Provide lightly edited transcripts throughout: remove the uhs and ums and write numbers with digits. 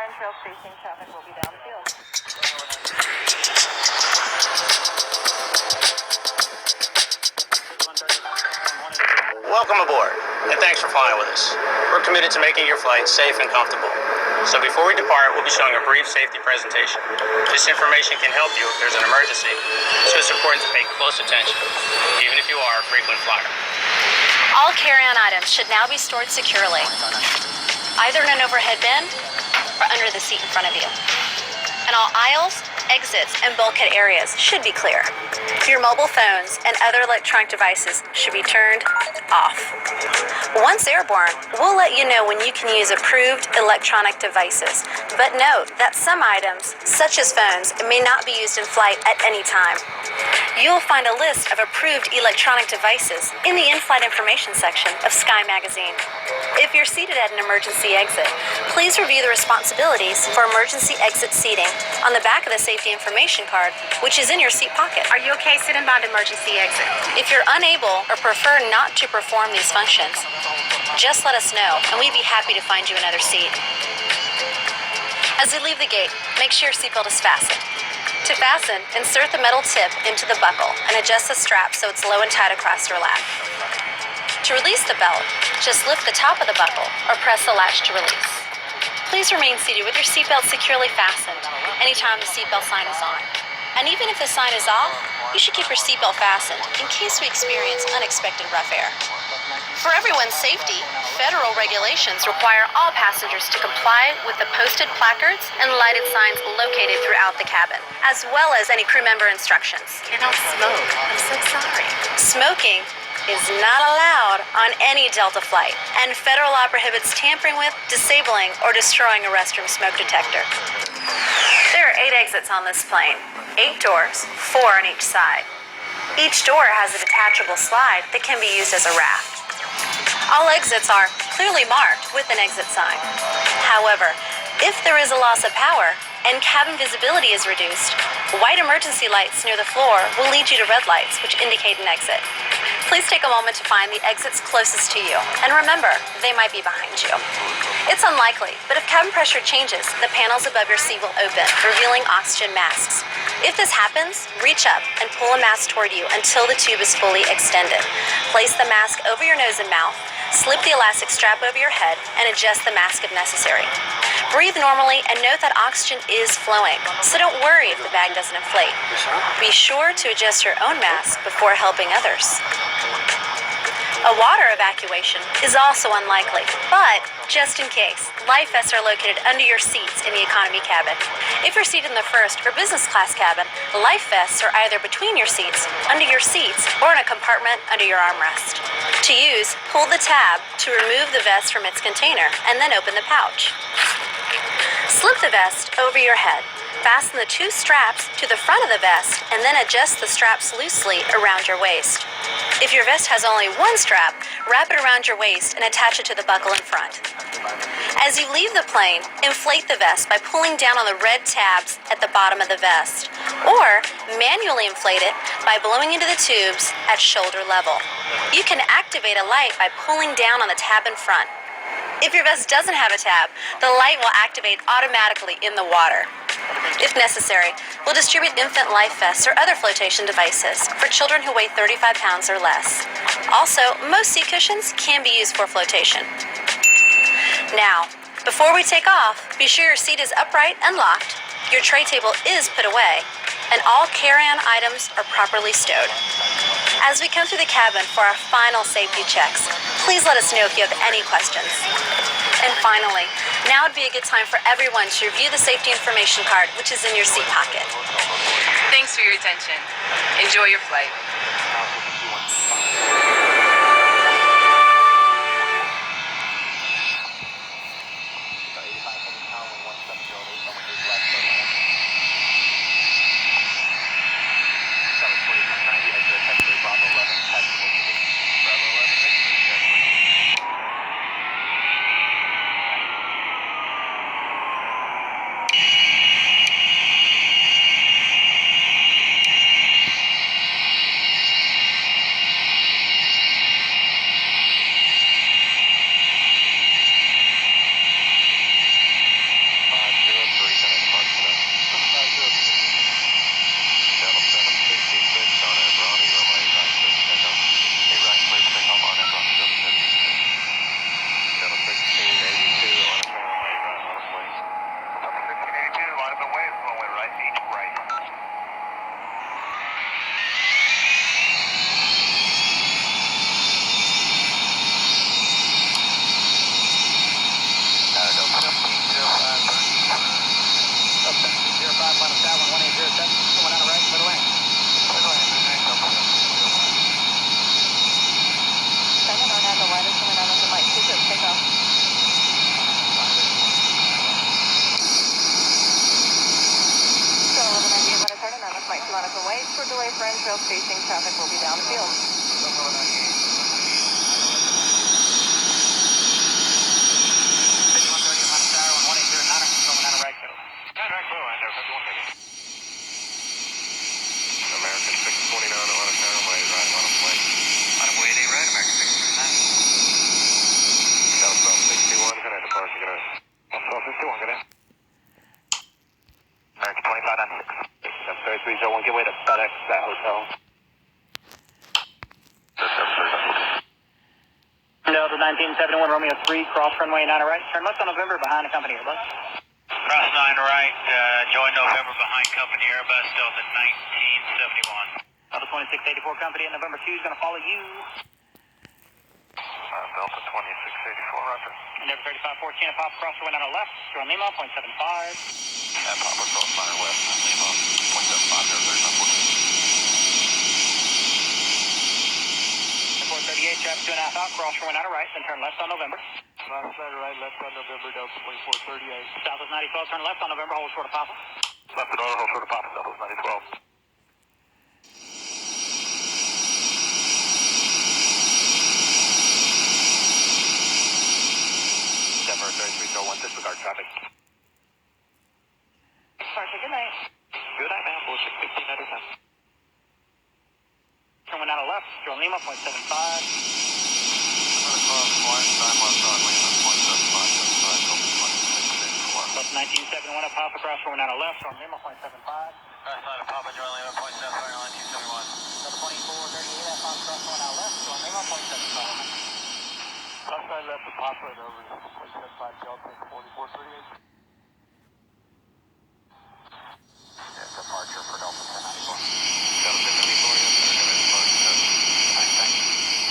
Grand Trail Station traffic will be downfield. Welcome aboard, and thanks for flying with us. We're committed to making your flight safe and comfortable. So before we depart, we'll be showing a brief safety presentation. This information can help you if there's an emergency, so it's important to pay close attention, even if you are a frequent flyer. All carry-on items should now be stored securely, either in an overhead bin or under the seat in front of you. And all aisles, exits, and bulkhead areas should be clear. Your mobile phones and other electronic devices should be turned off. Once airborne, we'll let you know when you can use approved electronic devices. But note that some items, such as phones, may not be used in flight at any time. You'll find a list of approved electronic devices in the in-flight information section of Sky Magazine. If you're seated at an emergency exit, please review the responsibilities for emergency exit seating on the back of the safety information card, which is in your seat pocket. Are you okay sitting by the emergency exit? If you're unable or prefer not to perform these functions, just let us know and we'd be happy to find you another seat. As you leave the gate, make sure your seatbelt is fastened. To fasten, insert the metal tip into the buckle and adjust the strap so it's low and tight across your lap. To release the belt, just lift the top of the buckle or press the latch to release. Please remain seated with your seatbelt securely fastened anytime the seatbelt sign is on. And even if the sign is off, you should keep your seatbelt fastened in case we experience unexpected rough air. For everyone's safety, federal regulations require all passengers to comply with the posted placards and lighted signs located throughout the cabin, as well as any crew member instructions. Cannot smoke. I'm so sorry. Smoking is not allowed on any Delta flight, and federal law prohibits tampering with, disabling, or destroying a restroom smoke detector. There are 8 exits on this plane, 8 doors, 4 on each side. Each door has a detachable slide that can be used as a raft. All exits are clearly marked with an exit sign. However, if there is a loss of power and cabin visibility is reduced, white emergency lights near the floor will lead you to red lights, which indicate an exit. Please take a moment to find the exits closest to you, and remember, they might be behind you. It's unlikely, but if cabin pressure changes, the panels above your seat will open, revealing oxygen masks. If this happens, reach up and pull a mask toward you until the tube is fully extended. Place the mask over your nose and mouth, slip the elastic strap over your head, and adjust the mask if necessary. Breathe normally and note that oxygen is flowing, so don't worry if the bag doesn't inflate. Be sure to adjust your own mask before helping others. A water evacuation is also unlikely, but just in case, life vests are located under your seats in the economy cabin. If you're seated in the first or business class cabin, life vests are either between your seats, under your seats, or in a compartment under your armrest. To use, pull the tab to remove the vest from its container and then open the pouch. Slip the vest over your head. Fasten the 2 straps to the front of the vest and then adjust the straps loosely around your waist. If your vest has only 1 strap, wrap it around your waist and attach it to the buckle in front. As you leave the plane, inflate the vest by pulling down on the red tabs at the bottom of the vest, or manually inflate it by blowing into the tubes at shoulder level. You can activate a light by pulling down on the tab in front. If your vest doesn't have a tab, the light will activate automatically in the water. If necessary, we'll distribute infant life vests or other flotation devices for children who weigh 35 pounds or less. Also, most seat cushions can be used for flotation. Now, before we take off, be sure your seat is upright and locked, your tray table is put away, and all carry-on items are properly stowed. As we come through the cabin for our final safety checks, please let us know if you have any questions. And finally, now would be a good time for everyone to review the safety information card, which is in your seat pocket. Thanks for your attention. Enjoy your flight. few minutes await. For delay for entrail spacing, traffic will be downfield. American 629 on a runway, right, on a plane. On a way, they right, American 629. South 61, good night, departure, good night. South 61, good night. American 2596. 73301, give way to FedEx, that hotel. Delta 1971, Romeo 3, cross runway 9 right, turn left on November behind the company Airbus. Cross 9 right, join November behind company Airbus, Delta 1971. Delta 2684 company at November 2 is going to follow you. Delta 2684, roger. Endeavor 3514, pop cross runway 9 left, turn Lima, 0.75. And Papa Cross 9 west, Lima, 0.75, 3514. 438, traffic 2.5 out, cross runway 9 right, then turn left on November. Left side right, left on November, Delta 2438. Southwest 9012, turn left on November, hold short of Papa. Left and over, hold short of Papa, Southwest 9012. Denver 3301, disregard traffic. Departure, good night. Good night, ma'am. 4615 at 10. Turn 1 out left, turn Lima, 0.75. Cross 1, 9 left on Lima, 0.75, just right, Delta 2684. Delta 1971, up Papa, cross runway 9 left, turn Lima, 0.75. Cross 9 of Papa, join Lima, 0.75, 1971. Delta 2438, up Papa, cross runway 9 left, turn Lima, 0.75. Cross 9 left to Papa and over 0.75, Delta 4438. Yeah, departure for Delta 1094. Delta 1094, yes, sir. Good night, departure.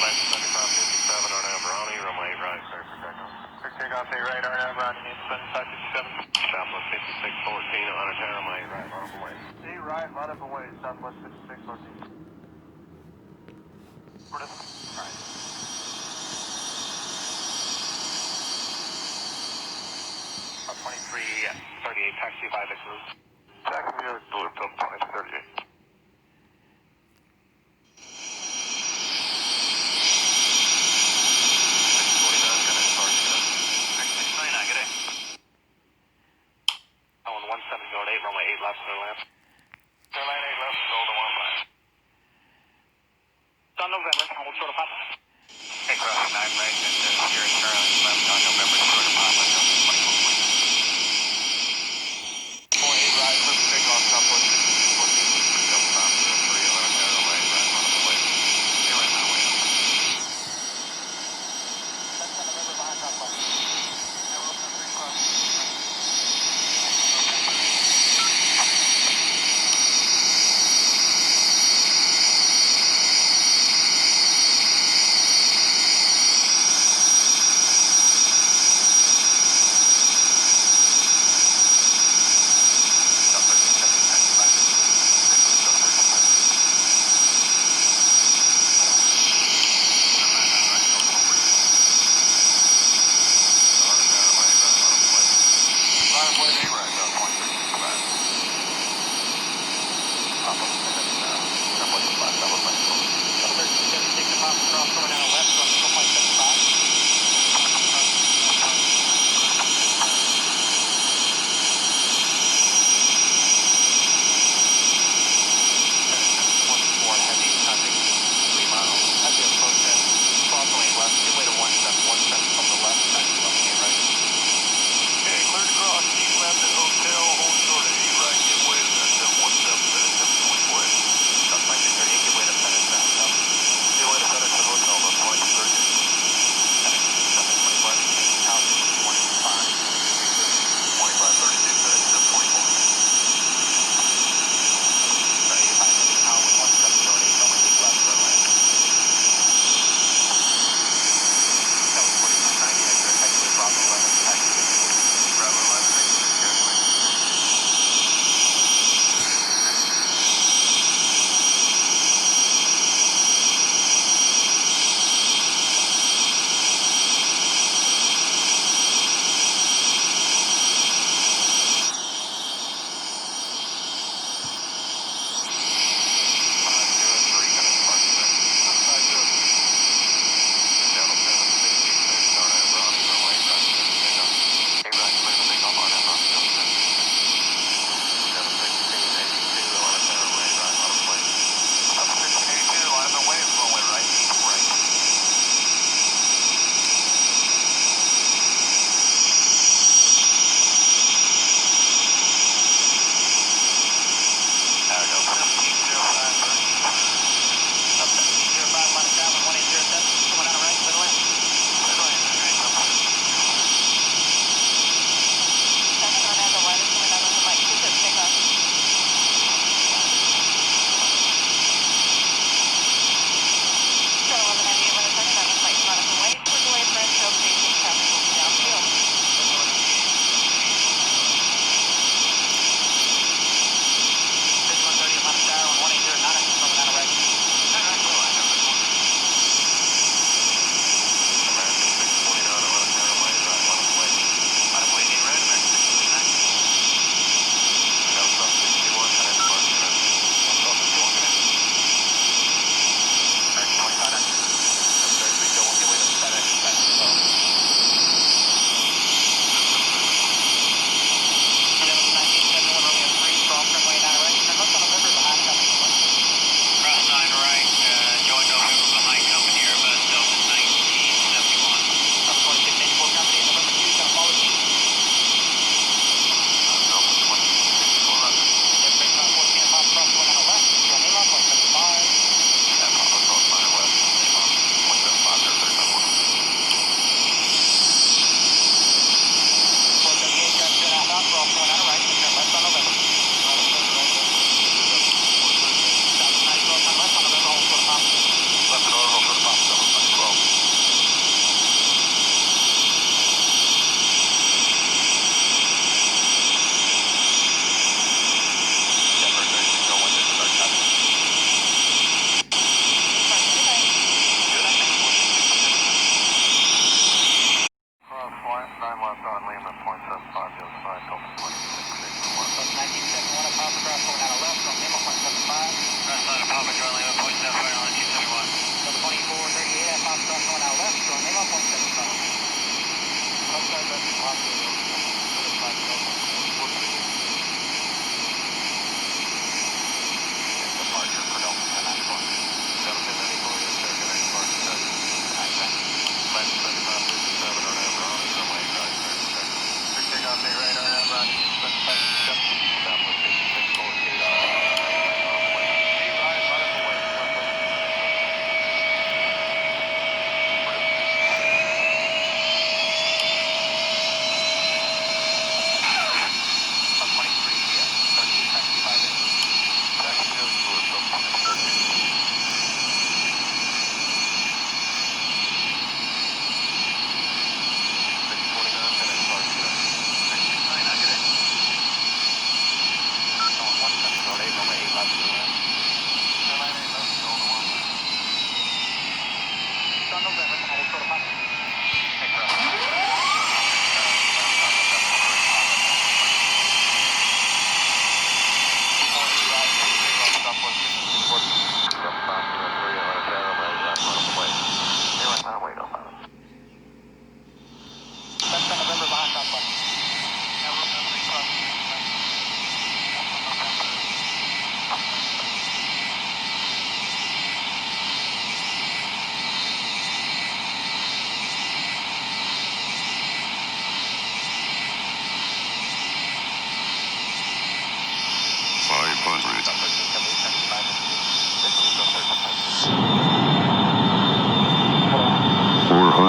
Left 7557 on Abrani, runway right, clear for takeoff. Clear takeoff, A right, on Abrani, 7557. Southwest 5614 on a runway right, lot of away. A right, lot of away, Southwest 5614. Right. 2338, taxi by the group. Taxi by the group, 2038. Runway 8 left, clear left. Airline 8 left, Golden 1 left. It's on November, hold short of Papa. Okay, crossing 9 right, and steer and turn left on November, short of Papa, Delta 24. 48 right, clear for takeoff, Southwest 5614. Delta Papa, 03, 11 runway, right, on the way. Airline runway. Left on November behind Papa. Delta 3 cross.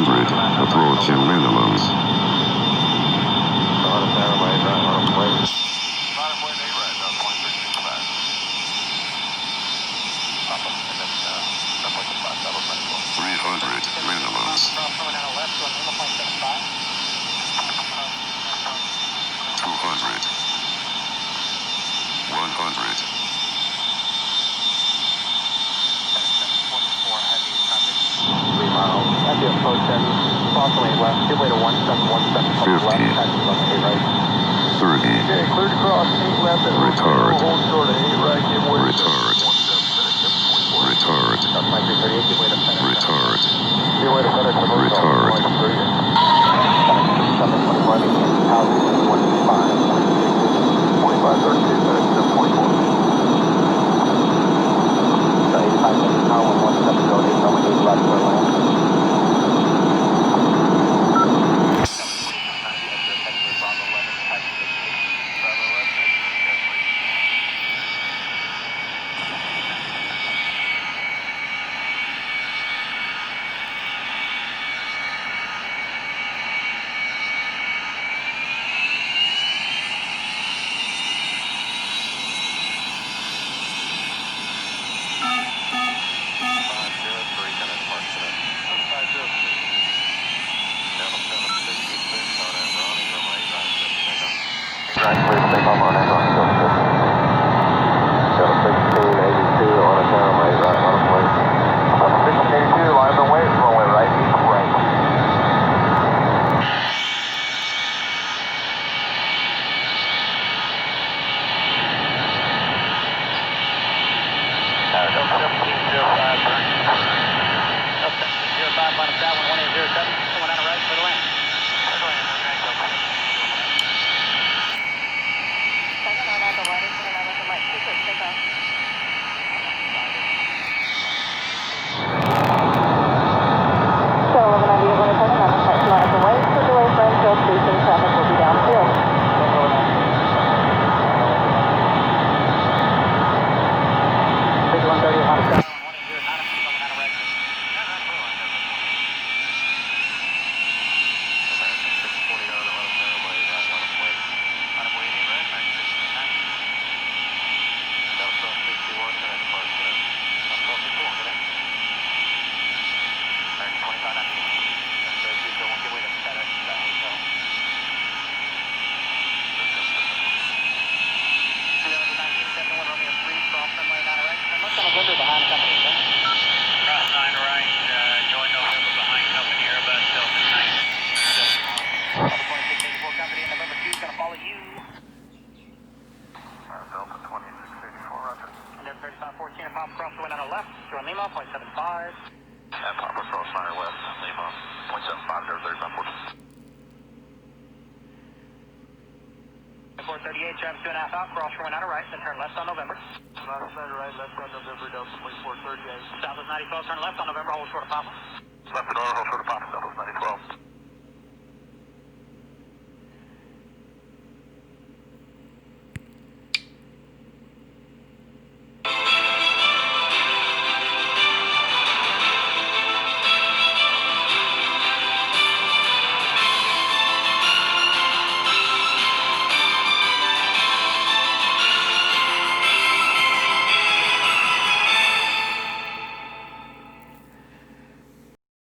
300, approaching minimums. Minimums. 200. 100. At the approach end, approximately left, give way to 1717 left, 50. taxi left 8 right. 30. Okay, cleared across 8 left and Retard. hold short at 8 right, give way to Retard. 17, Retard. That's my 338, give way to FedEx. Retard. Give way to FedEx. Retard. 725, 2532, FedEx 724. 85, 117, runway 8 left, clear land. Left at order, hold short of Papa. Left at order, hold short of Papa, Southwest 9012.